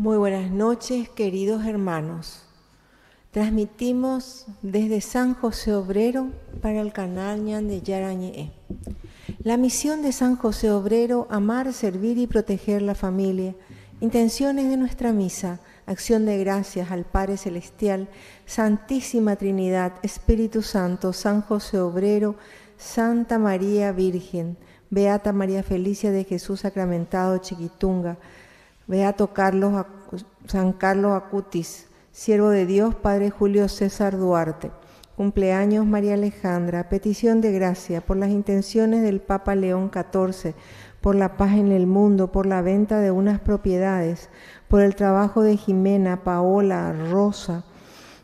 Muy buenas noches, queridos hermanos. Transmitimos desde San José Obrero para el canal Ñan de Yarañé. La misión de San José Obrero: amar, servir y proteger la familia. Intenciones de nuestra misa: acción de gracias al Padre Celestial, Santísima Trinidad, Espíritu Santo, San José Obrero, Santa María Virgen, Beata María Felicia de Jesús Sacramentado Chiquitunga, Beato San Carlos Acutis, Siervo de Dios, Padre Julio César Duarte. Cumpleaños María Alejandra. Petición de gracia por las intenciones del Papa León XIV, por la paz en el mundo, por la venta de unas propiedades, por el trabajo de Jimena, Paola, Rosa,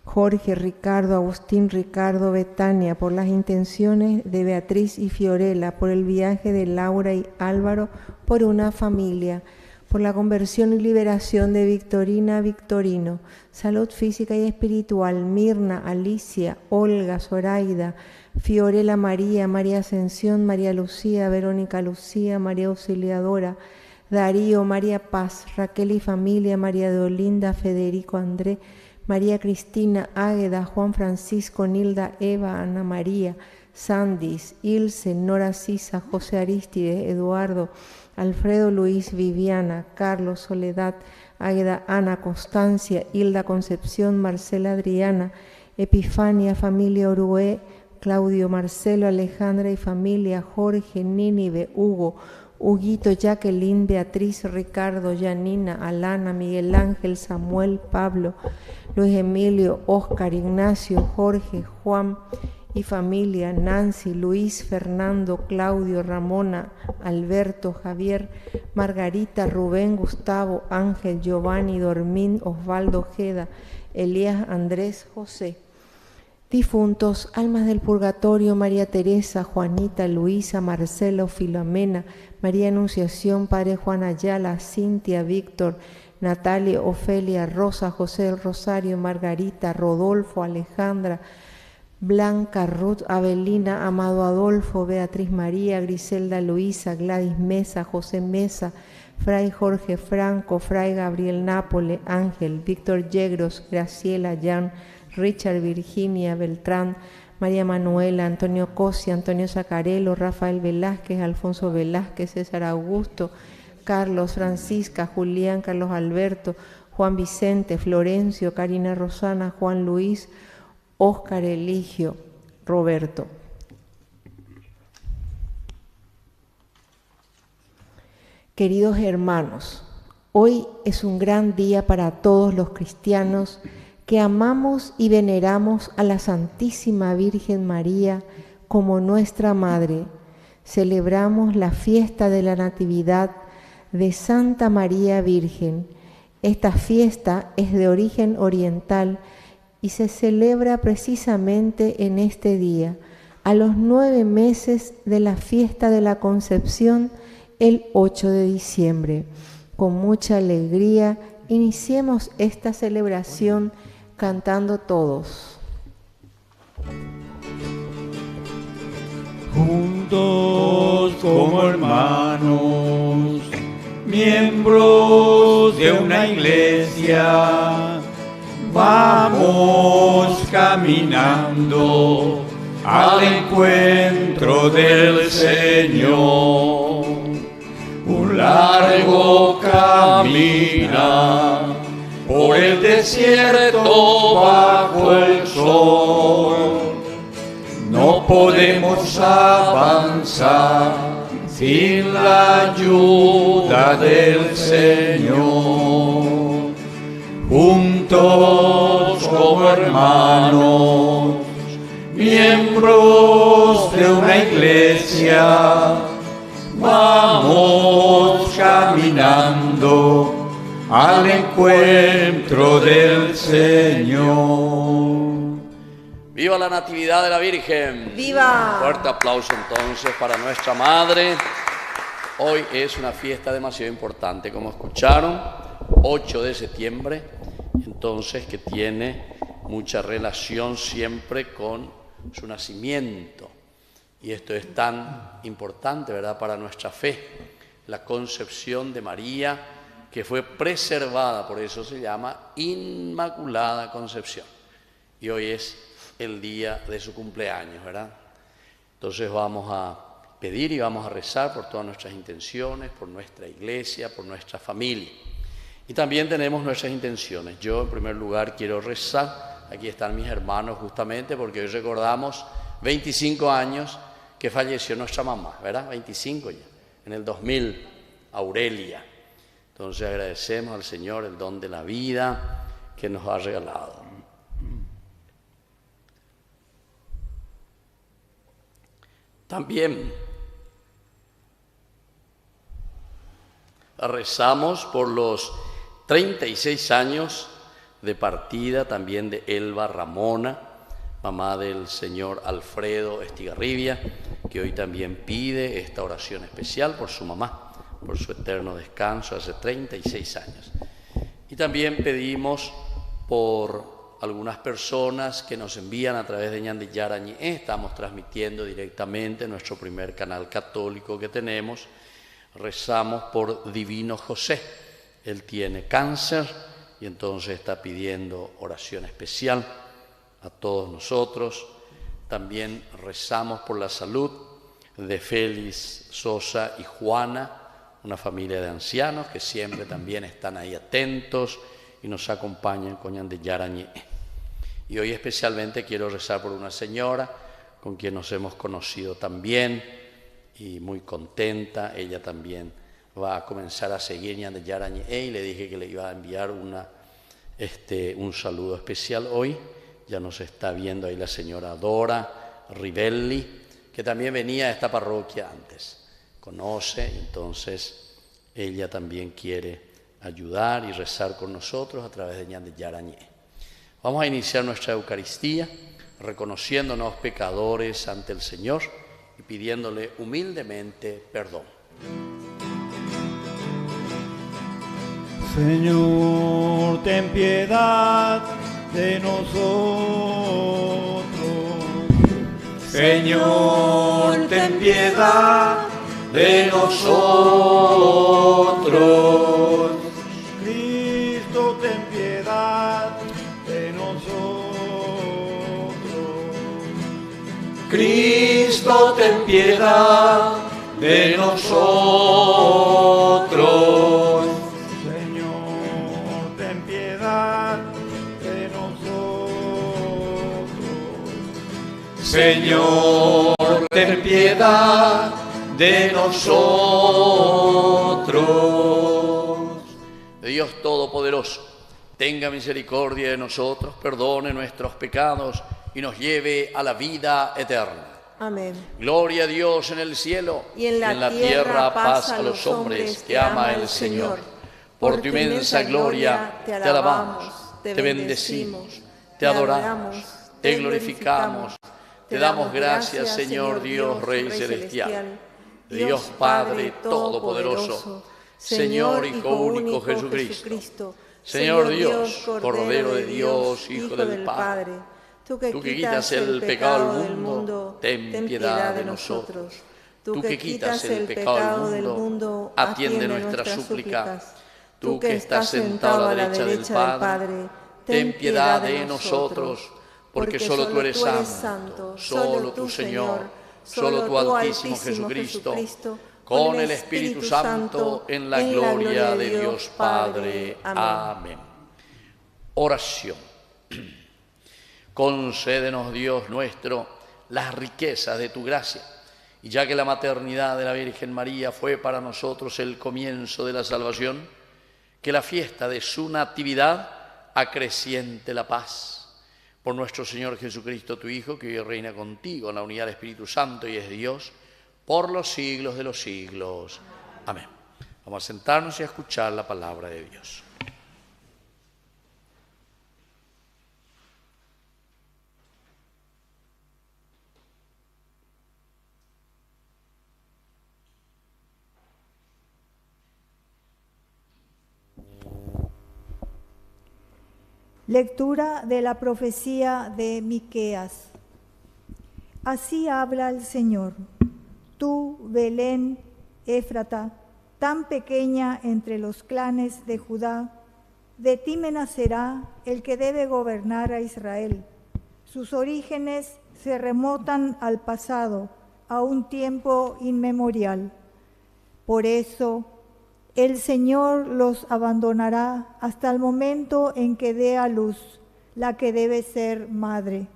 Jorge, Ricardo, Agustín, Ricardo, Betania, por las intenciones de Beatriz y Fiorella, por el viaje de Laura y Álvaro, por una familia, por la conversión y liberación de Victorina, Victorino, salud física y espiritual, Mirna, Alicia, Olga, Zoraida, Fiorella María, María Ascensión, María Lucía, Verónica Lucía, María Auxiliadora, Darío, María Paz, Raquel y familia, María de Olinda, Federico André, María Cristina, Águeda, Juan Francisco, Nilda, Eva, Ana María, Sandis, Ilse, Nora Sisa, José Aristides, Eduardo, Alfredo, Luis, Viviana, Carlos, Soledad, Águeda, Ana, Constancia, Hilda, Concepción, Marcela, Adriana, Epifania, familia Orué, Claudio, Marcelo, Alejandra y familia, Jorge, Nínive, Hugo, Huguito, Jacqueline, Beatriz, Ricardo, Janina, Alana, Miguel Ángel, Samuel, Pablo, Luis Emilio, Óscar, Ignacio, Jorge, Juan y familia, Nancy, Luis, Fernando, Claudio, Ramona, Alberto, Javier, Margarita, Rubén, Gustavo, Ángel, Giovanni, Dormín, Osvaldo, Ojeda, Elías, Andrés, José. Difuntos, almas del purgatorio: María Teresa, Juanita, Luisa, Marcelo, Filomena, María Anunciación, Padre Juan Ayala, Cintia, Víctor, Natalia, Ofelia, Rosa, José del Rosario, Margarita, Rodolfo, Alejandra, Blanca, Ruth, Avelina, Amado Adolfo, Beatriz María, Griselda Luisa, Gladys Mesa, José Mesa, Fray Jorge Franco, Fray Gabriel Nápole, Ángel, Víctor Yegros, Graciela, Jan, Richard, Virginia, Beltrán, María Manuela, Antonio Cosi, Antonio Zacarelo, Rafael Velázquez, Alfonso Velázquez, César Augusto, Carlos, Francisca, Julián, Carlos Alberto, Juan Vicente, Florencio, Karina Rosana, Juan Luis, Óscar Eligio, Roberto. Queridos hermanos, hoy es un gran día para todos los cristianos que amamos y veneramos a la Santísima Virgen María como nuestra Madre. Celebramos la fiesta de la Natividad de Santa María Virgen. Esta fiesta es de origen oriental y se celebra precisamente en este día, a los 9 meses de la fiesta de la Concepción, el 8 de diciembre. Con mucha alegría iniciemos esta celebración cantando todos. Juntos como hermanos, miembros de una iglesia, vamos caminando al encuentro del Señor. Un largo camina por el desierto bajo el sol. No podemos avanzar sin la ayuda del Señor. Juntos como hermanos, miembros de una iglesia, vamos caminando al encuentro del Señor. ¡Viva la Natividad de la Virgen! ¡Viva! Un fuerte aplauso entonces para nuestra Madre. Hoy es una fiesta demasiado importante, como escucharon, 8 de septiembre, entonces que tiene mucha relación siempre con su nacimiento. Y esto es tan importante, ¿verdad?, para nuestra fe, la concepción de María, que fue preservada, por eso se llama Inmaculada Concepción. Y hoy es el día de su cumpleaños, ¿verdad? Entonces vamos a pedir y vamos a rezar por todas nuestras intenciones, por nuestra iglesia, por nuestra familia. Y también tenemos nuestras intenciones. Yo, en primer lugar, quiero rezar. Aquí están mis hermanos justamente porque hoy recordamos 25 años que falleció nuestra mamá, ¿verdad? 25 ya. En el 2000, Aurelia. Entonces agradecemos al Señor el don de la vida que nos ha regalado. También rezamos por los 36 años de partida también de Elba Ramona, mamá del señor Alfredo Estigarribia, que hoy también pide esta oración especial por su mamá, por su eterno descanso hace 36 años. Y también pedimos por algunas personas que nos envían a través de Ñan de Yarañé. Estamos transmitiendo directamente nuestro primer canal católico que tenemos. Rezamos por Divino José. Él tiene cáncer y entonces está pidiendo oración especial a todos nosotros. También rezamos por la salud de Félix Sosa y Juana, una familia de ancianos que siempre también están ahí atentos y nos acompañan con Ñan de Yarañé. Y hoy especialmente quiero rezar por una señora con quien nos hemos conocido también y muy contenta. Ella también va a comenzar a seguir Ñan de Yarañé y le dije que le iba a enviar un saludo especial hoy. Ya nos está viendo ahí la señora Dora Rivelli, que también venía a esta parroquia antes. Conoce, entonces ella también quiere ayudar y rezar con nosotros a través de Ñan de Yarañé. Vamos a iniciar nuestra Eucaristía reconociéndonos pecadores ante el Señor y pidiéndole humildemente perdón. Señor, ten piedad de nosotros. Señor, ten piedad de nosotros. Cristo, ten piedad de nosotros. Cristo, ten piedad de nosotros. Señor, ten piedad de nosotros. Señor, ten piedad de nosotros. Dios Todopoderoso, tenga misericordia de nosotros, perdone nuestros pecados y nos lleve a la vida eterna. Amén. Gloria a Dios en el cielo y en la tierra paz a los hombres que ama el Señor. Por tu inmensa gloria te alabamos, te bendecimos, te adoramos, te glorificamos, te damos gracias, Señor Dios, Rey celestial, Dios Padre Todopoderoso, Señor Hijo único Jesucristo, Señor Dios, Cordero de Dios, Hijo del Padre, tú que quitas el pecado del mundo, ten piedad de nosotros. Tú que quitas el pecado del mundo, atiende nuestras súplicas. Tú que estás sentado a la derecha del Padre, ten piedad de nosotros, porque solo tú eres santo, solo tú, Señor, solo tú, Altísimo Jesucristo, con el Espíritu Santo, en la gloria de Dios Padre. Amén. Oración. Concédenos, Dios nuestro, las riquezas de tu gracia, y ya que la maternidad de la Virgen María fue para nosotros el comienzo de la salvación, que la fiesta de su natividad acreciente la paz. Por nuestro Señor Jesucristo, tu Hijo, que hoy reina contigo en la unidad del Espíritu Santo y es Dios, por los siglos de los siglos. Amén. Vamos a sentarnos y a escuchar la palabra de Dios. Lectura de la profecía de Miqueas. Así habla el Señor: Tú, Belén, Éfrata, tan pequeña entre los clanes de Judá, de ti me nacerá el que debe gobernar a Israel. Sus orígenes se remontan al pasado, a un tiempo inmemorial. Por eso, el Señor los abandonará hasta el momento en que dé a luz la que debe ser madre.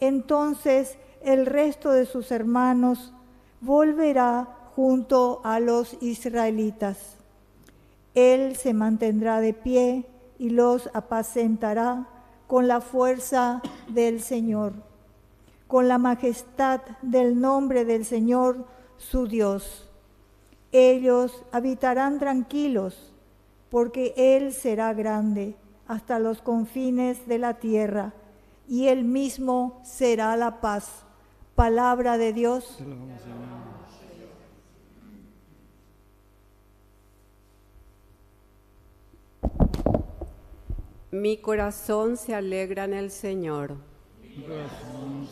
Entonces, el resto de sus hermanos volverá junto a los israelitas. Él se mantendrá de pie y los apacentará con la fuerza del Señor, con la majestad del nombre del Señor, su Dios. Ellos habitarán tranquilos, porque Él será grande hasta los confines de la tierra, y Él mismo será la paz. Palabra de Dios. Mi corazón se alegra en el Señor.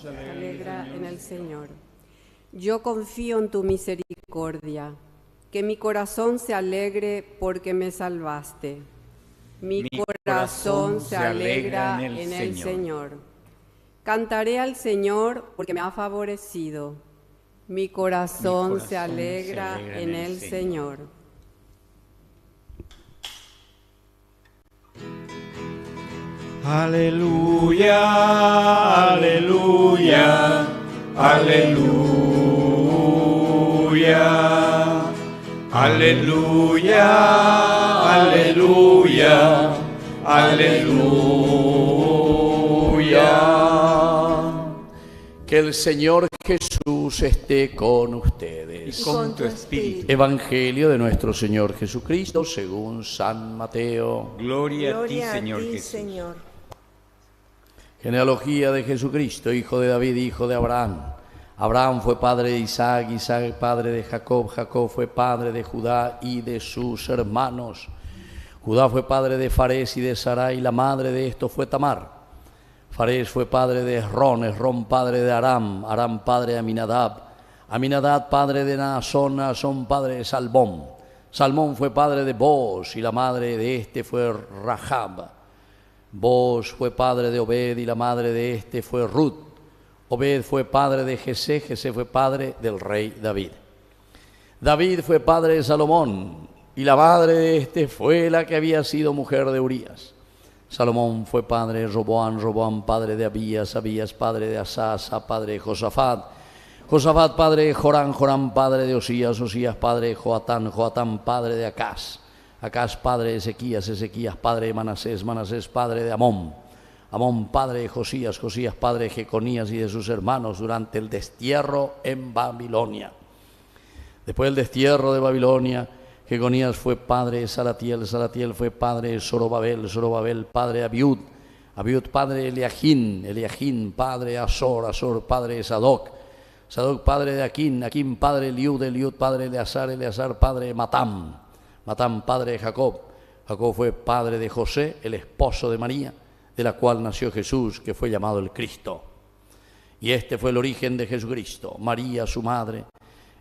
Se alegra en el Señor. Yo confío en tu misericordia. Que mi corazón se alegre porque me salvaste. Mi corazón se alegra en el Señor. Cantaré al Señor porque me ha favorecido. Mi corazón se alegra en el Señor. Aleluya, aleluya, aleluya, aleluya, aleluya, aleluya. Que el Señor Jesús esté con ustedes. Y con tu espíritu. Evangelio de nuestro Señor Jesucristo según San Mateo. Gloria a ti, Señor Jesús. Señor. Genealogía de Jesucristo, hijo de David, hijo de Abraham. Abraham fue padre de Isaac, Isaac padre de Jacob, Jacob fue padre de Judá y de sus hermanos. Judá fue padre de Farés y de Sarai, la madre de estos fue Tamar. Farés fue padre de Esrón, Esrón padre de Aram, Aram padre de Aminadab, Aminadab padre de Naasón, Naasón padre de Salmón. Salmón fue padre de Booz y la madre de este fue Rahab. Booz fue padre de Obed y la madre de este fue Ruth. Obed fue padre de Jesé, Jesé fue padre del rey David. David fue padre de Salomón y la madre de este fue la que había sido mujer de Urías. Salomón fue padre de Roboam, Roboam padre de Abías, Abías padre de Asa, Asa padre de Josafat, Josafat padre de Joram, Joram padre de Osías, Osías padre de Joatán, Joatán padre de Acaz, Acaz padre de Ezequías, Ezequías padre de Manasés, Manasés padre de Amón, Amón padre de Josías, Josías padre de Jeconías y de sus hermanos durante el destierro en Babilonia. Después del destierro de Babilonia, Jeconías fue padre de Salatiel, Salatiel fue padre de Zorobabel, Zorobabel padre de Abiud, Abiud padre de Eliajín, Eliajín padre de Azor, Azor padre de Sadoc, Sadoc padre de Aquín, Aquín padre de Eliud, Eliud padre de Eleazar, Eleazar padre de Matam, Matam padre de Jacob, Jacob fue padre de José, el esposo de María, de la cual nació Jesús, que fue llamado el Cristo. Y este fue el origen de Jesucristo. María, su madre,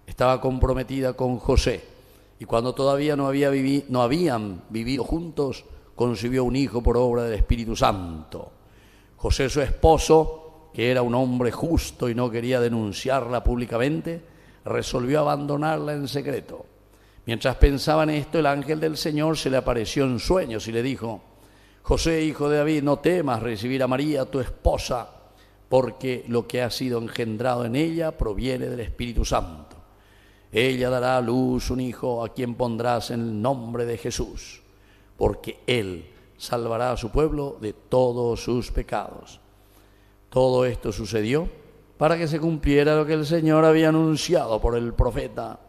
estaba comprometida con José, y cuando todavía no habían vivido juntos, concibió un hijo por obra del Espíritu Santo. José, su esposo, que era un hombre justo y no quería denunciarla públicamente, resolvió abandonarla en secreto. Mientras pensaba en esto, el ángel del Señor se le apareció en sueños y le dijo: José, hijo de David, no temas recibir a María, tu esposa, porque lo que ha sido engendrado en ella proviene del Espíritu Santo. Ella dará a luz un hijo a quien pondrás el nombre de Jesús, porque él salvará a su pueblo de todos sus pecados. Todo esto sucedió para que se cumpliera lo que el Señor había anunciado por el profeta: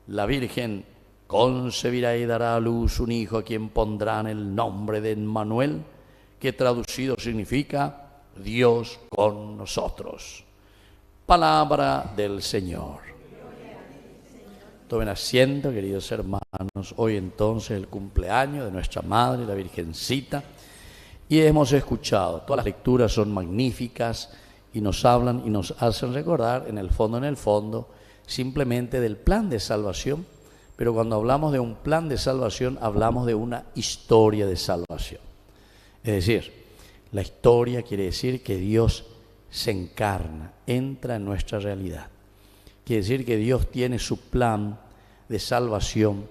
la Virgen concebirá y dará a luz un hijo a quien pondrán el nombre de Emmanuel, que traducido significa Dios con nosotros. Palabra del Señor. Tomen asiento, queridos hermanos. Hoy entonces el cumpleaños de nuestra Madre, la Virgencita, y hemos escuchado, todas las lecturas son magníficas y nos hablan y nos hacen recordar en el fondo, simplemente del plan de salvación, pero cuando hablamos de un plan de salvación, hablamos de una historia de salvación. Es decir, la historia quiere decir que Dios se encarna, entra en nuestra realidad. Quiere decir que Dios tiene su plan de salvación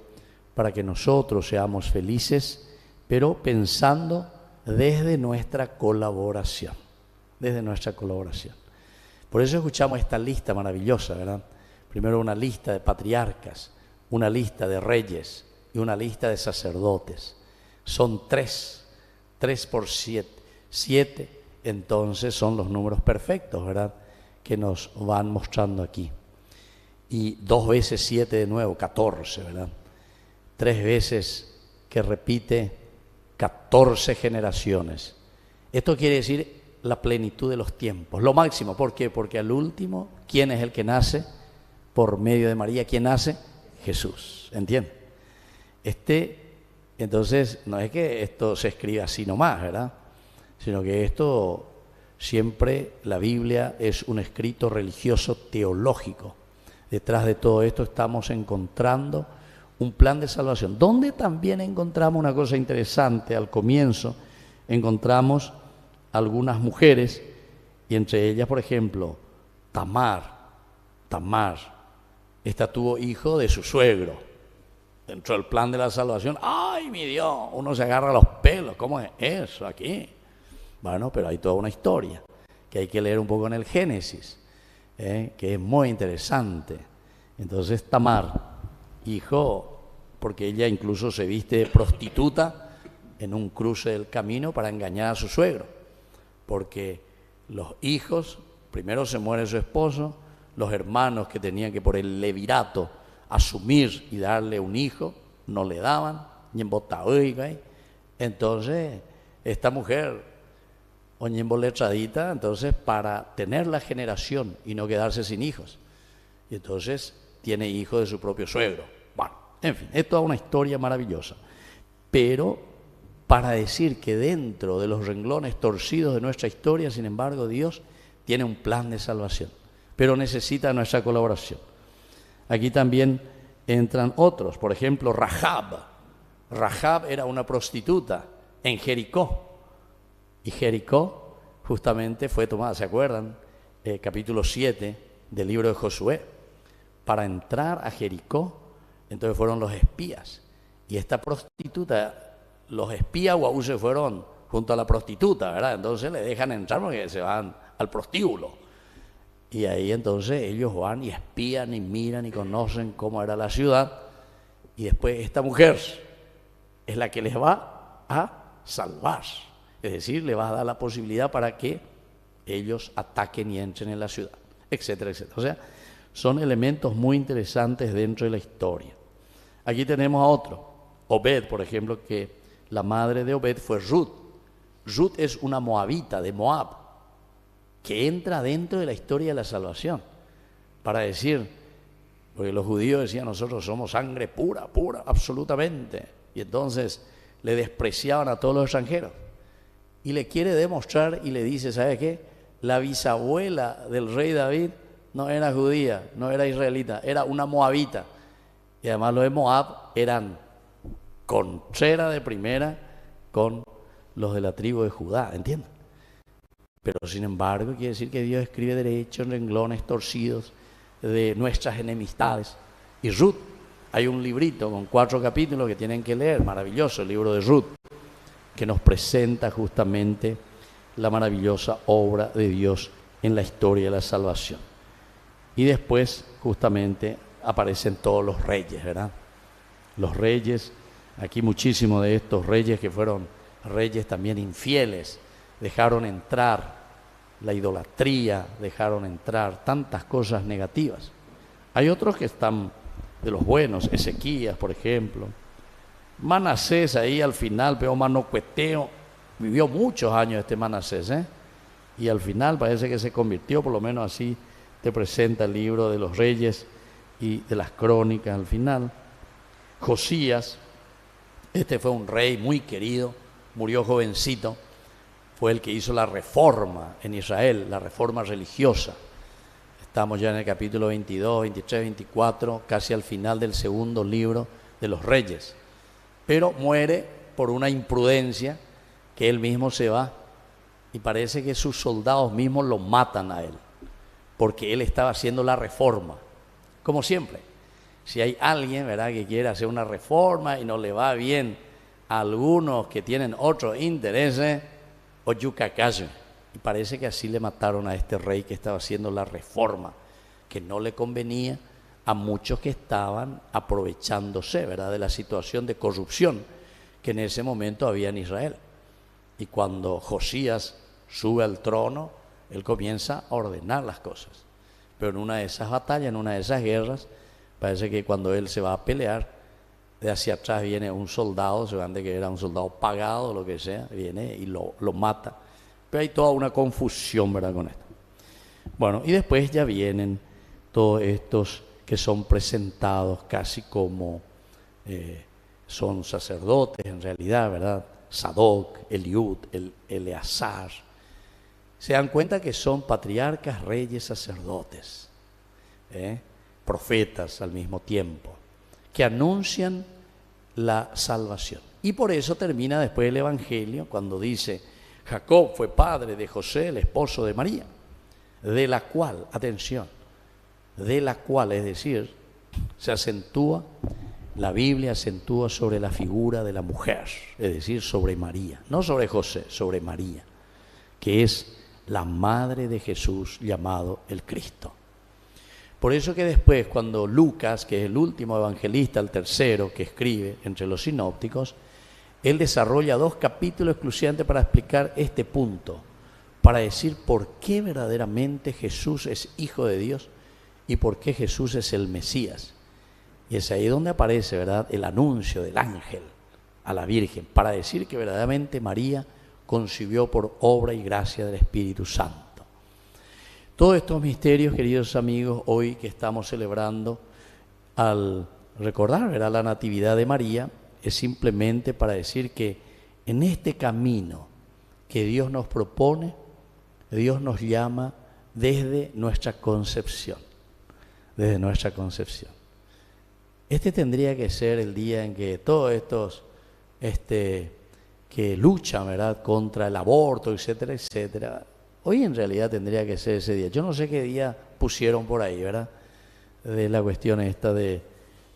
para que nosotros seamos felices, pero pensando desde nuestra colaboración, desde nuestra colaboración. Por eso escuchamos esta lista maravillosa, ¿verdad? Primero una lista de patriarcas, una lista de reyes y una lista de sacerdotes. Son 3 por 7. 7, entonces, son los números perfectos, ¿verdad? Que nos van mostrando aquí. Y 2 veces 7 de nuevo, 14, ¿verdad? 3 veces que repite 14 generaciones. Esto quiere decir la plenitud de los tiempos, lo máximo. ¿Por qué? Porque al último, ¿quién es el que nace? Por medio de María, ¿quién nace? Jesús, ¿entiendes? Entonces, no es que esto se escribe así nomás, ¿verdad? Sino que esto siempre, la Biblia es un escrito religioso teológico. Detrás de todo esto estamos encontrando un plan de salvación, donde también encontramos una cosa interesante. Al comienzo encontramos algunas mujeres, y entre ellas, por ejemplo, Tamar, esta tuvo hijo de su suegro. Dentro del plan de la salvación, ¡ay, mi Dios! Uno se agarra los pelos, ¿cómo es eso aquí? Bueno, pero hay toda una historia que hay que leer un poco en el Génesis, que es muy interesante. Entonces Tamar, hijo, porque ella incluso se viste de prostituta en un cruce del camino para engañar a su suegro, porque los hijos, primero se muere su esposo, los hermanos que tenían que por el levirato asumir y darle un hijo, no le daban, ni en botaoiga. Entonces, esta mujer, oña emboletradita, entonces para tener la generación y no quedarse sin hijos, y entonces tiene hijos de su propio suegro. Bueno, en fin, es toda una historia maravillosa, pero para decir que dentro de los renglones torcidos de nuestra historia, sin embargo, Dios tiene un plan de salvación, pero necesita nuestra colaboración. Aquí también entran otros, por ejemplo, Rahab. Rahab era una prostituta en Jericó, y Jericó justamente fue tomada, ¿se acuerdan? Capítulo 7 del libro de Josué. Para entrar a Jericó, entonces fueron los espías, y esta prostituta, los espías guau se fueron junto a la prostituta, ¿verdad? Entonces le dejan entrar porque se van al prostíbulo. Y ahí entonces ellos van y espían y miran y conocen cómo era la ciudad. Y después esta mujer es la que les va a salvar. Es decir, le va a dar la posibilidad para que ellos ataquen y entren en la ciudad, etcétera, etcétera. O sea, son elementos muy interesantes dentro de la historia. Aquí tenemos a otro, Obed, por ejemplo, que la madre de Obed fue Ruth. Ruth es una moabita de Moab, que entra dentro de la historia de la salvación, para decir, porque los judíos decían, nosotros somos sangre pura, absolutamente, y entonces le despreciaban a todos los extranjeros, y le quiere demostrar y le dice, ¿sabe qué? La bisabuela del rey David no era judía, no era israelita, era una moabita, y además los de Moab eran contreras de primera con los de la tribu de Judá, ¿entienden? Pero sin embargo quiere decir que Dios escribe derecho en renglones torcidos de nuestras enemistades. Y Ruth, hay un librito con 4 capítulos que tienen que leer, maravilloso, el libro de Ruth, que nos presenta justamente la maravillosa obra de Dios en la historia de la salvación. Y después justamente aparecen todos los reyes, ¿verdad? Los reyes, aquí muchísimos de estos reyes que fueron reyes también infieles, dejaron entrar la idolatría, dejaron entrar tantas cosas negativas. Hay otros que están de los buenos, Ezequías, por ejemplo. Manasés ahí al final, pero manocueteo, vivió muchos años este Manasés, y al final parece que se convirtió, por lo menos así te presenta el libro de los reyes y de las crónicas al final. Josías, este fue un rey muy querido, murió jovencito, fue el que hizo la reforma en Israel, la reforma religiosa. Estamos ya en el capítulo 22, 23, 24, casi al final del segundo libro de los Reyes. Pero muere por una imprudencia que él mismo se va y parece que sus soldados mismos lo matan a él, porque él estaba haciendo la reforma. Como siempre, si hay alguien, ¿verdad?, que quiere hacer una reforma y no le va bien a algunos que tienen otros intereses, oyucacayo. Y parece que así le mataron a este rey que estaba haciendo la reforma, que no le convenía a muchos que estaban aprovechándose, ¿verdad?, de la situación de corrupción que en ese momento había en Israel. Y cuando Josías sube al trono, él comienza a ordenar las cosas. Pero en una de esas batallas, en una de esas guerras, parece que cuando él se va a pelear, de hacia atrás viene un soldado, se van de que era un soldado pagado o lo que sea, viene y lo mata. Pero hay toda una confusión, ¿verdad?, con esto. Bueno, y después ya vienen todos estos que son presentados casi como son sacerdotes en realidad, ¿verdad? Sadoc, Eliud, Eleazar. Se dan cuenta que son patriarcas, reyes, sacerdotes, profetas al mismo tiempo, que anuncian la salvación. Y por eso termina después el Evangelio cuando dice: Jacob fue padre de José, el esposo de María, de la cual, atención, de la cual, es decir, se acentúa, la Biblia acentúa sobre la figura de la mujer, es decir, sobre María, no sobre José, sobre María, que es la madre de Jesús llamado el Cristo. Por eso que después, cuando Lucas, que es el último evangelista, el tercero que escribe entre los sinópticos, él desarrolla 2 capítulos exclusivamente para explicar este punto, para decir por qué verdaderamente Jesús es Hijo de Dios y por qué Jesús es el Mesías. Y es ahí donde aparece, ¿verdad?, el anuncio del ángel a la Virgen, para decir que verdaderamente María concibió por obra y gracia del Espíritu Santo. Todos estos misterios, queridos amigos, hoy que estamos celebrando al recordar, ¿verdad?, la Natividad de María, es simplemente para decir que en este camino que Dios nos propone, Dios nos llama desde nuestra concepción, desde nuestra concepción. Este tendría que ser el día en que todos estos que luchan, ¿verdad?, contra el aborto, etcétera, etcétera, hoy en realidad tendría que ser ese día. Yo no sé qué día pusieron por ahí, ¿verdad?, de la cuestión esta de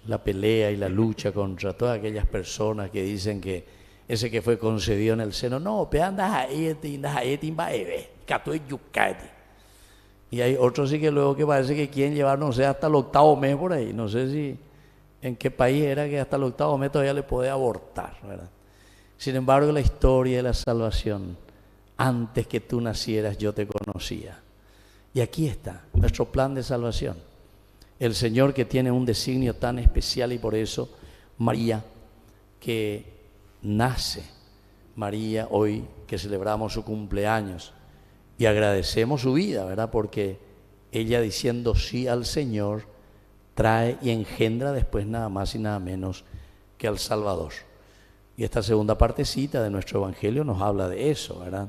la pelea y la lucha contra todas aquellas personas que dicen que ese que fue concebido en el seno, no, y hay otros sí que luego que parece que quieren llevar, no sé, hasta el 8º mes por ahí, no sé si en qué país era que hasta el 8º mes todavía le podía abortar, ¿verdad? Sin embargo, la historia de la salvación, antes que tú nacieras yo te conocía. Y aquí está nuestro plan de salvación. El Señor que tiene un designio tan especial, y por eso María, que nace, María hoy que celebramos su cumpleaños y agradecemos su vida, ¿verdad?, porque ella diciendo sí al Señor trae y engendra después nada más y nada menos que al Salvador. Y esta segunda partecita de nuestro Evangelio nos habla de eso, ¿verdad?,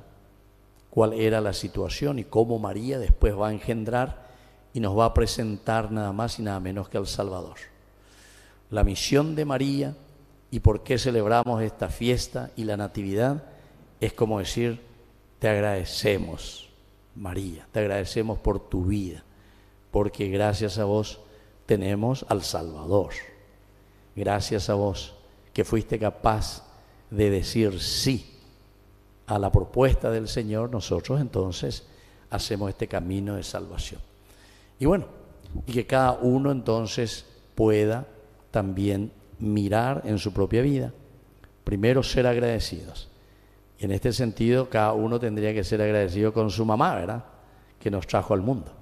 cuál era la situación y cómo María después va a engendrar y nos va a presentar nada más y nada menos que al Salvador. La misión de María y por qué celebramos esta fiesta y la Natividad es como decir: te agradecemos, María, te agradecemos por tu vida, porque gracias a vos tenemos al Salvador. Gracias a vos que fuiste capaz de decir sí a la propuesta del Señor, nosotros entonces hacemos este camino de salvación. Y bueno, y que cada uno entonces pueda también mirar en su propia vida, primero ser agradecidos. Y en este sentido, cada uno tendría que ser agradecido con su mamá, ¿verdad?, que nos trajo al mundo.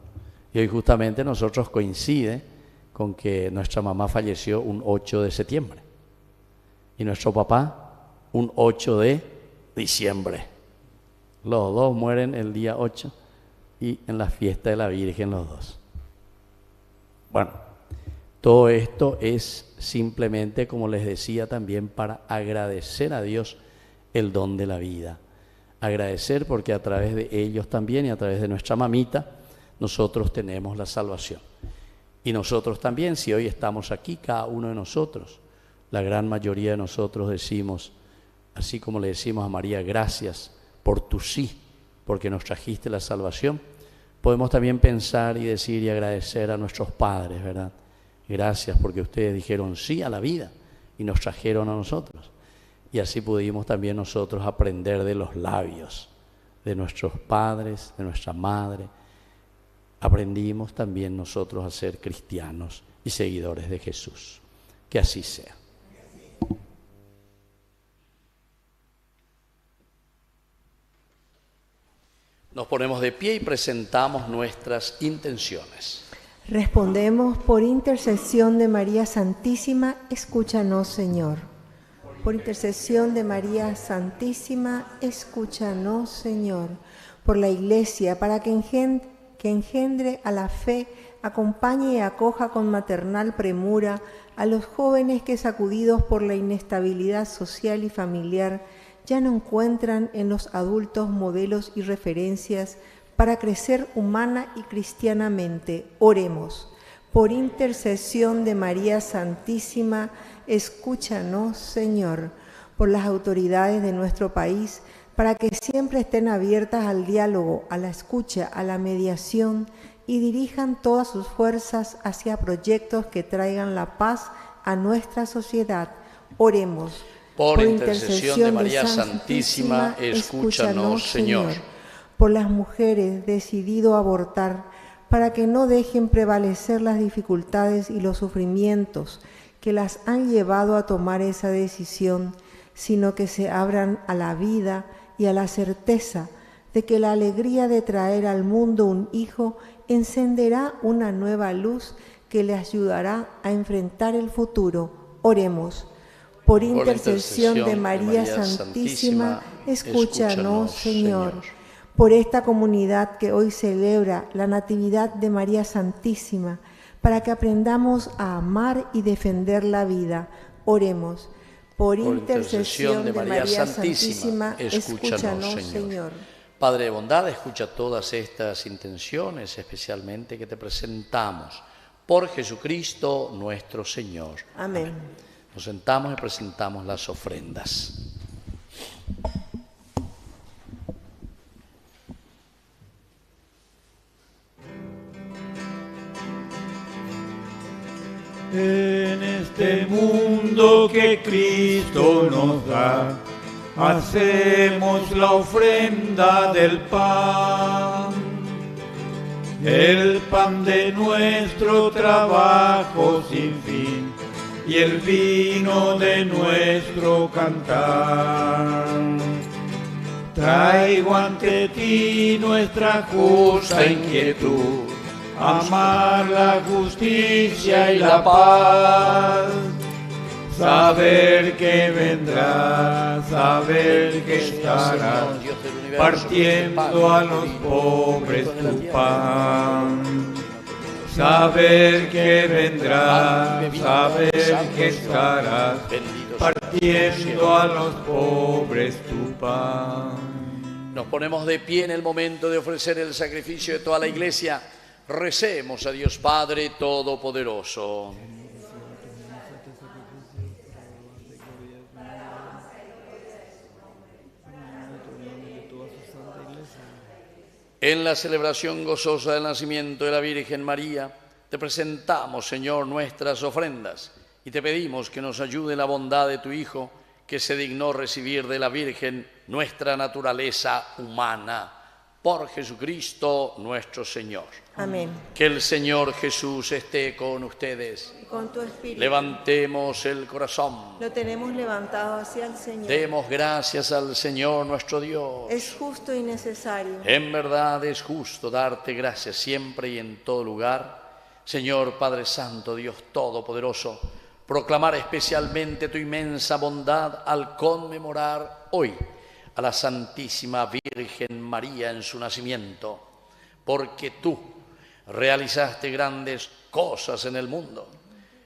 Y hoy justamente nosotros coincide con que nuestra mamá falleció un 8 de septiembre y nuestro papá un 8 de diciembre. Los dos mueren el día 8 y en la fiesta de la Virgen los dos. Bueno, todo esto es simplemente, como les decía, también para agradecer a Dios el don de la vida. Agradecer porque a través de ellos también y a través de nuestra mamita nosotros tenemos la salvación. Y nosotros también, si hoy estamos aquí, cada uno de nosotros, la gran mayoría de nosotros decimos, así como le decimos a María, gracias por tu sí, porque nos trajiste la salvación, podemos también pensar y decir y agradecer a nuestros padres, ¿verdad? Gracias porque ustedes dijeron sí a la vida y nos trajeron a nosotros. Y así pudimos también nosotros aprender de los labios de nuestros padres, de nuestra madre. Aprendimos también nosotros a ser cristianos y seguidores de Jesús. Que así sea. Nos ponemos de pie y presentamos nuestras intenciones. Respondemos: por intercesión de María Santísima, escúchanos, Señor. Por intercesión de María Santísima, escúchanos, Señor. Por la Iglesia, para que engendre a la fe, acompañe y acoja con maternal premura a los jóvenes que, sacudidos por la inestabilidad social y familiar, ya no encuentran en los adultos modelos y referencias para crecer humana y cristianamente. Oremos. Por intercesión de María Santísima, escúchanos, Señor. Por las autoridades de nuestro país, para que siempre estén abiertas al diálogo, a la escucha, a la mediación y dirijan todas sus fuerzas hacia proyectos que traigan la paz a nuestra sociedad. Oremos. Por intercesión de María Santísima, escúchanos, Señor. Por las mujeres decidido abortar, para que no dejen prevalecer las dificultades y los sufrimientos que las han llevado a tomar esa decisión, sino que se abran a la vida y a la certeza de que la alegría de traer al mundo un hijo encenderá una nueva luz que les ayudará a enfrentar el futuro. Oremos. Por intercesión de María Santísima, escúchanos, Señor. Por esta comunidad que hoy celebra la Natividad de María Santísima, para que aprendamos a amar y defender la vida. Oremos. Por intercesión de María Santísima, escúchanos, Señor. Padre de bondad, escucha todas estas intenciones, especialmente que te presentamos. Por Jesucristo nuestro Señor. Amén. Nos sentamos y presentamos las ofrendas. En este mundo que Cristo nos da, hacemos la ofrenda del pan, el pan de nuestro trabajo sin fin y el vino de nuestro cantar. Traigo ante ti nuestra justa inquietud, amar la justicia y la paz, saber que vendrás, saber que estarás partiendo a los pobres tu pan. Saber que vendrás, saber que estarás partiendo a los pobres tu pan. Nos ponemos de pie en el momento de ofrecer el sacrificio de toda la Iglesia. Recemos a Dios Padre Todopoderoso. En la celebración gozosa del nacimiento de la Virgen María, te presentamos, Señor, nuestras ofrendas y te pedimos que nos ayude la bondad de tu Hijo, que se dignó recibir de la Virgen nuestra naturaleza humana. Por Jesucristo nuestro Señor. Amén. Que el Señor Jesús esté con ustedes. Y con tu espíritu. Levantemos el corazón. Lo tenemos levantado hacia el Señor. Demos gracias al Señor nuestro Dios. Es justo y necesario. En verdad es justo darte gracias siempre y en todo lugar. Señor Padre Santo, Dios Todopoderoso, proclamar especialmente tu inmensa bondad al conmemorar hoy a la Santísima Virgen María en su nacimiento, porque tú realizaste grandes cosas en el mundo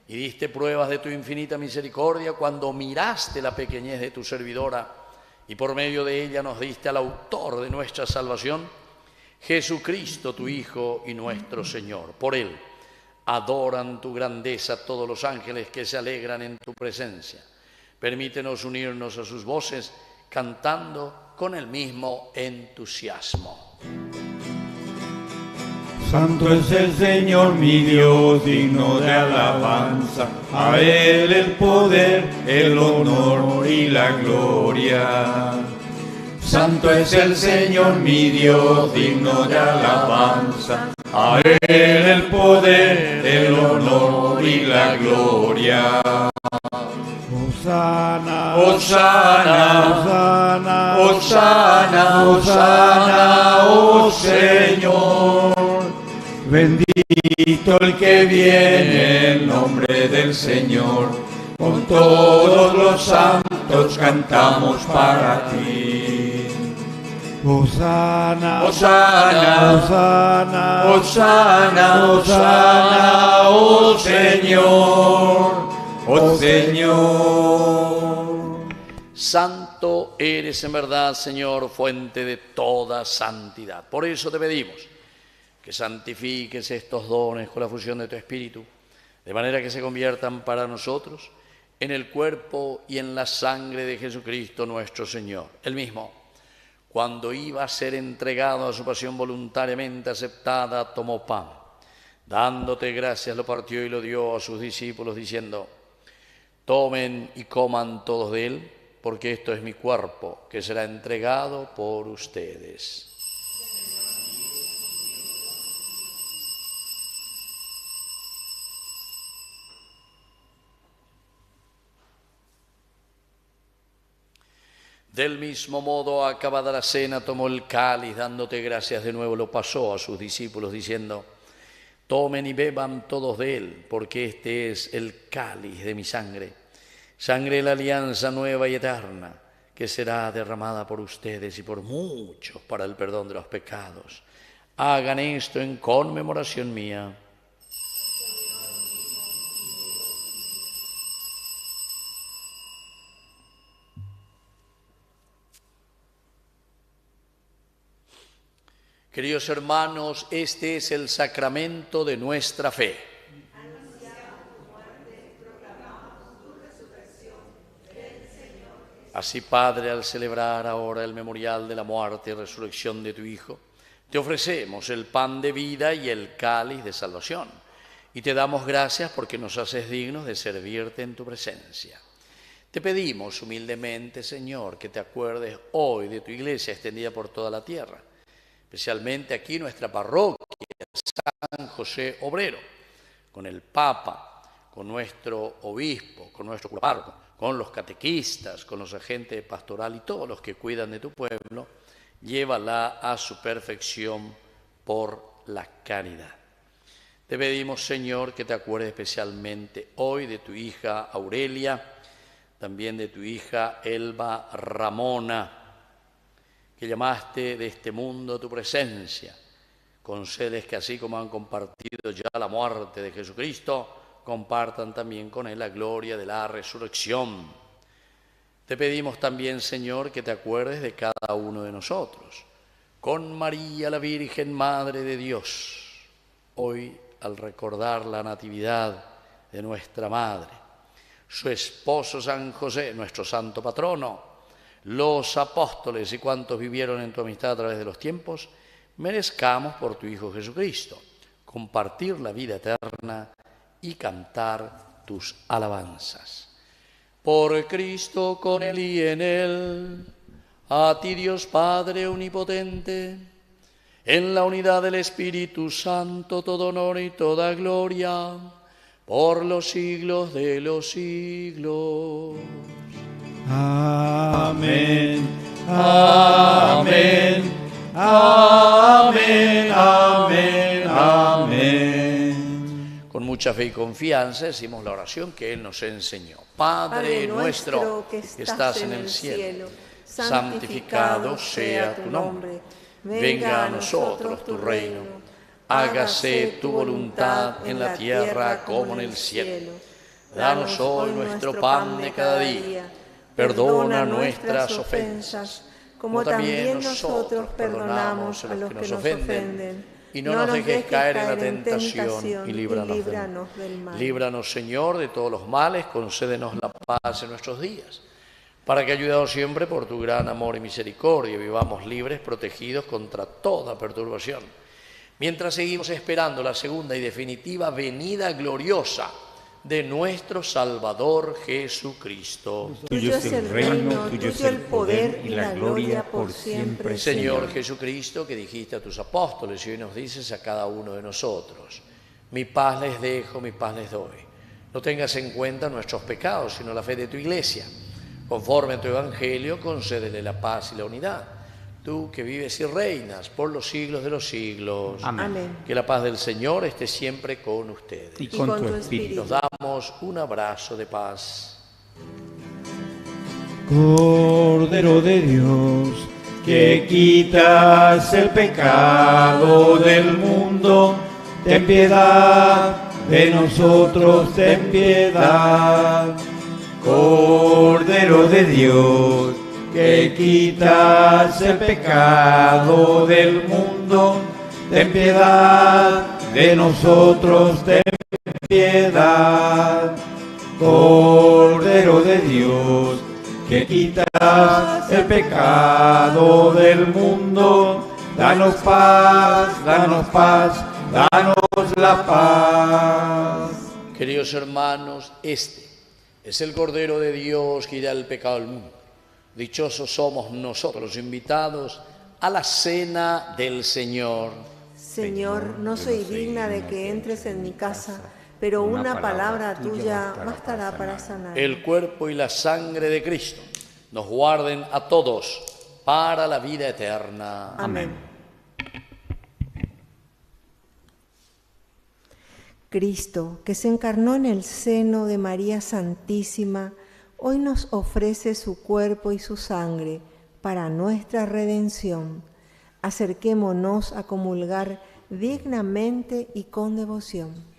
y diste pruebas de tu infinita misericordia cuando miraste la pequeñez de tu servidora y por medio de ella nos diste al autor de nuestra salvación, Jesucristo, tu Hijo y nuestro Señor. Por Él adoran tu grandeza todos los ángeles que se alegran en tu presencia. Permítenos unirnos a sus voces cantando con el mismo entusiasmo. Santo es el Señor mi Dios, digno de alabanza. A Él el poder, el honor y la gloria. Santo es el Señor mi Dios, digno de alabanza. A Él el poder, el honor y la gloria. Hosana, Hosana, Hosana, Hosana, oh Señor. Bendito el que viene en nombre del Señor. Con todos los santos cantamos para ti. Hosana, Hosana, Hosana, Hosana, Hosana, oh Señor, oh Señor. Santo eres en verdad, Señor, fuente de toda santidad. Por eso te pedimos que santifiques estos dones con la fusión de tu Espíritu, de manera que se conviertan para nosotros en el cuerpo y en la sangre de Jesucristo nuestro Señor. Él mismo, cuando iba a ser entregado a su pasión voluntariamente aceptada, tomó pan. Dándote gracias, lo partió y lo dio a sus discípulos, diciendo: tomen y coman todos de él, porque esto es mi cuerpo, que será entregado por ustedes. Del mismo modo, acabada la cena, tomó el cáliz, dándote gracias de nuevo, lo pasó a sus discípulos, diciendo: tomen y beban todos de él, porque este es el cáliz de mi sangre, sangre de la alianza nueva y eterna, que será derramada por ustedes y por muchos para el perdón de los pecados. Hagan esto en conmemoración mía. Queridos hermanos, este es el sacramento de nuestra fe. Así, Padre, al celebrar ahora el memorial de la muerte y resurrección de tu Hijo, te ofrecemos el pan de vida y el cáliz de salvación, y te damos gracias porque nos haces dignos de servirte en tu presencia. Te pedimos humildemente, Señor, que te acuerdes hoy de tu iglesia extendida por toda la tierra, especialmente aquí nuestra parroquia, San José Obrero, con el Papa, con nuestro obispo, con nuestro párroco, con los catequistas, con los agentes pastoral y todos los que cuidan de tu pueblo. Llévala a su perfección por la caridad. Te pedimos, Señor, que te acuerdes especialmente hoy de tu hija Aurelia, también de tu hija Elba Ramona, que llamaste de este mundo a tu presencia. Concedes que así como han compartido ya la muerte de Jesucristo, compartan también con él la gloria de la resurrección. Te pedimos también, Señor, que te acuerdes de cada uno de nosotros. Con María, la Virgen Madre de Dios, hoy al recordar la natividad de nuestra Madre, su esposo San José, nuestro santo patrono, los apóstoles y cuantos vivieron en tu amistad a través de los tiempos, merezcamos por tu Hijo Jesucristo compartir la vida eterna y cantar tus alabanzas. Por Cristo, con Él y en Él, a ti Dios Padre omnipotente, en la unidad del Espíritu Santo, todo honor y toda gloria, por los siglos de los siglos. Amén, amén, amén, amén, amén. Con mucha fe y confianza decimos la oración que Él nos enseñó. Padre nuestro que estás en el cielo, santificado sea tu nombre. Venga a nosotros tu reino. Hágase tu voluntad en la tierra como en el cielo. Danos hoy nuestro pan de cada día. Perdona nuestras ofensas, como también nosotros perdonamos a los que nos ofenden. Y no nos dejes caer en la tentación y líbranos del mal. Líbranos, Señor, de todos los males, concédenos la paz en nuestros días, para que, ayudados siempre por tu gran amor y misericordia, vivamos libres, protegidos contra toda perturbación, mientras seguimos esperando la segunda y definitiva venida gloriosa de nuestro Salvador Jesucristo. Tuyo es el reino, tuyo es el poder y la gloria por siempre. Señor Jesucristo, que dijiste a tus apóstoles y hoy nos dices a cada uno de nosotros: mi paz les dejo, mi paz les doy. No tengas en cuenta nuestros pecados, sino la fe de tu Iglesia. Conforme a tu Evangelio, concédele la paz y la unidad. Tú que vives y reinas por los siglos de los siglos. Amén. Que la paz del Señor esté siempre con ustedes. Y con tu espíritu. Nos damos un abrazo de paz. Cordero de Dios, que quitas el pecado del mundo, ten piedad de nosotros, ten piedad. Cordero de Dios, que quitas el pecado del mundo, ten piedad de nosotros, ten piedad. Cordero de Dios, que quitas el pecado del mundo, danos paz, danos paz, danos la paz. Queridos hermanos, este es el Cordero de Dios que quita el pecado del mundo. Dichosos somos nosotros los invitados a la cena del Señor. Señor, no soy digna de que entres en mi casa, pero una palabra tuya bastará para sanar. El cuerpo y la sangre de Cristo nos guarden a todos para la vida eterna. Amén. Cristo, que se encarnó en el seno de María Santísima, hoy nos ofrece su cuerpo y su sangre para nuestra redención. Acerquémonos a comulgar dignamente y con devoción.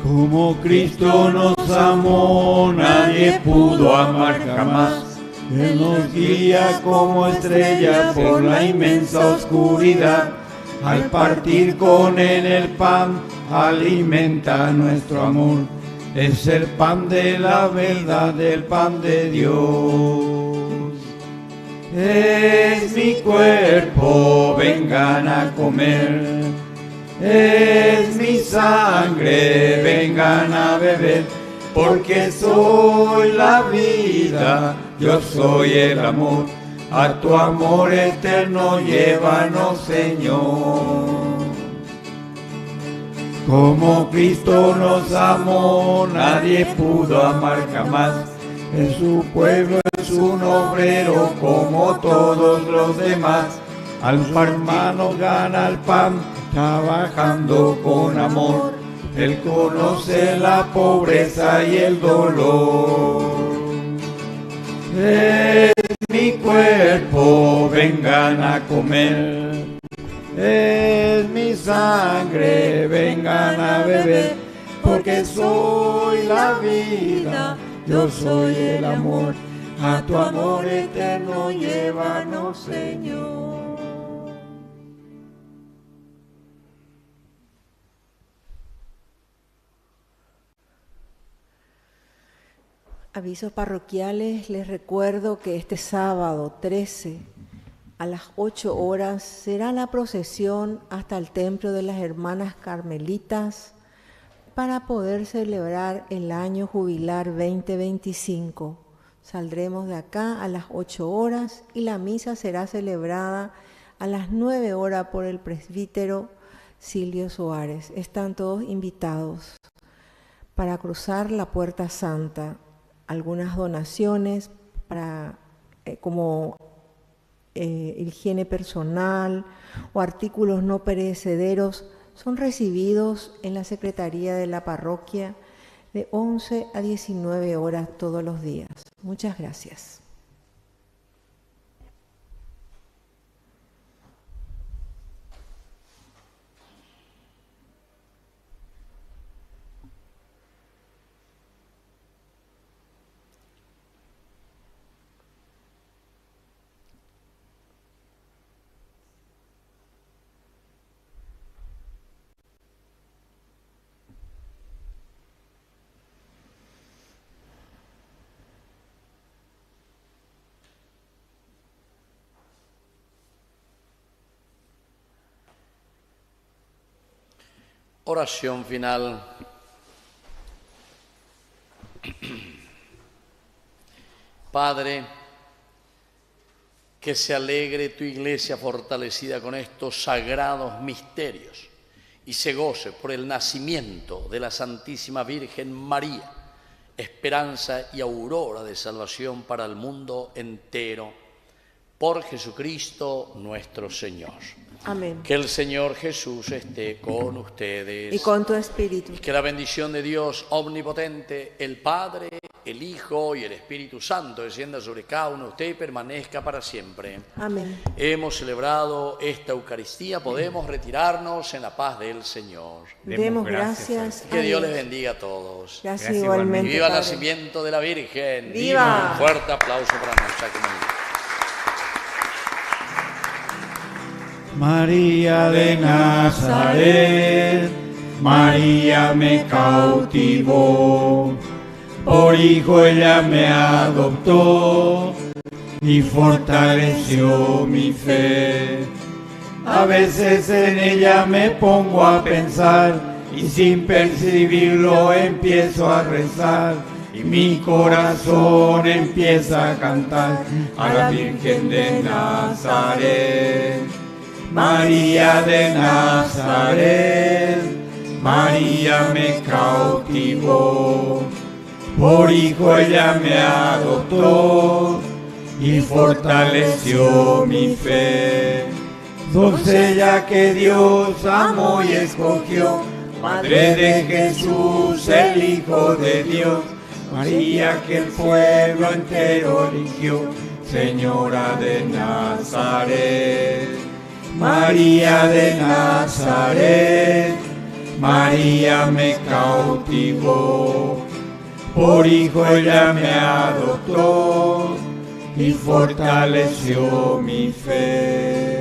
Como Cristo nos amó, nadie pudo amar jamás. Él nos guía como estrella por la inmensa oscuridad. Al partir con Él el pan, alimenta nuestro amor. Es el pan de la verdad, el pan de Dios. Es mi cuerpo, vengan a comer. Es mi sangre, vengan a beber. Porque soy la vida, yo soy el amor. A tu amor eterno llévanos, Señor. Como Cristo nos amó, nadie pudo amar jamás. En su pueblo es un obrero como todos los demás. Al hermano gana el pan, trabajando con amor. Él conoce la pobreza y el dolor. Es mi cuerpo, vengan a comer. Es mi sangre, vengan a beber. Porque soy la vida, yo soy el amor. A tu amor eterno llévanos, Señor. Avisos parroquiales, les recuerdo que este sábado 13 a las 8 horas será la procesión hasta el Templo de las Hermanas Carmelitas para poder celebrar el año jubilar 2025. Saldremos de acá a las 8 horas y la misa será celebrada a las 9 horas por el presbítero Silvio Suárez. Están todos invitados para cruzar la Puerta Santa. Algunas donaciones para como higiene personal o artículos no perecederos son recibidos en la Secretaría de la Parroquia de 11 a 19 horas todos los días. Muchas gracias. Oración final. Padre, que se alegre tu iglesia fortalecida con estos sagrados misterios y se goce por el nacimiento de la Santísima Virgen María, esperanza y aurora de salvación para el mundo entero, por Jesucristo nuestro Señor. Amén. Que el Señor Jesús esté con ustedes. Y con tu espíritu. Que la bendición de Dios omnipotente, el Padre, el Hijo y el Espíritu Santo descienda sobre cada uno de ustedes y permanezca para siempre. Amén. Hemos celebrado esta Eucaristía, podemos retirarnos en la paz del Señor. Demos gracias a Que Dios les Dios. bendiga a todos. Gracias igualmente. Y viva el Padre. nacimiento de la Virgen. ¡Viva! Un fuerte aplauso para nuestra comunidad. María de Nazaret, María me cautivó, por hijo ella me adoptó y fortaleció mi fe. A veces en ella me pongo a pensar y sin percibirlo empiezo a rezar y mi corazón empieza a cantar a la Virgen de Nazaret. María de Nazaret, María me cautivó, por hijo ella me adoptó y fortaleció mi fe. Doncella que Dios amó y escogió, Madre de Jesús, el Hijo de Dios, María que el pueblo entero eligió, Señora de Nazaret. María de Nazaret, María me cautivó, por hijo ella me adoptó y fortaleció mi fe.